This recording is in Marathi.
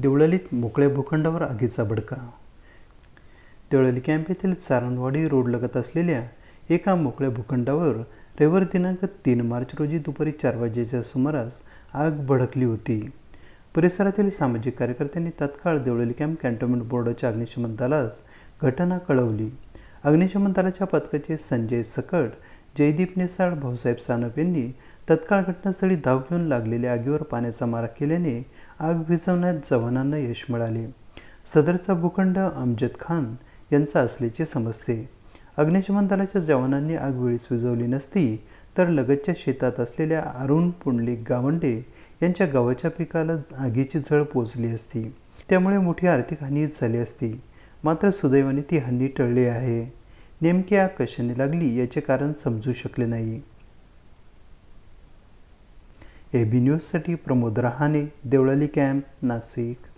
देवळालीत मोकळ्या भूखंडावर आगीचा भडका. देवळाली कॅम्प येथील सारंगवाडी रोडलगत असलेल्या एका मोकळ्या भूखंडावर रविवार दिनांक 3 मार्च रोजी दुपारी 4 वाजेच्या सुमारास आग भडकली होती. परिसरातील सामाजिक कार्यकर्त्यांनी तात्काळ देवळाली कॅम्प कॅन्टोन्मेंट बोर्डाच्या अग्निशमन दलास घटना कळवली. अग्निशमन दलाच्या पथकाचे संजय सकट, जयदीप नेसाळ, भाऊसाहेब सानप यांनी तत्काळ घटनास्थळी धाव घेऊन लागलेल्या आगीवर पाण्याचा मारा केल्याने आग विझवण्यात जवानांना यश मिळाले. सदरचा भूखंड अमजद खान यांचा असल्याचे समजते. अग्निशमन दलाच्या जवानांनी आग वेळीच विझवली नसती तर लगतच्या शेतात असलेल्या अरुण पुंडलिक गावंडे यांच्या गव्हाच्या पिकाला आगीची झळ पोचली असती. त्यामुळे मोठी आर्थिक हानी झाली असती. मात्र सुदैवाने ती हानी टळली आहे. नेमकी आग कशाने लागली याचे कारण समजू शकले नाही. AB न्यूजसाठी प्रमोद रहाणे, देवळाली कॅम्प, नाशिक.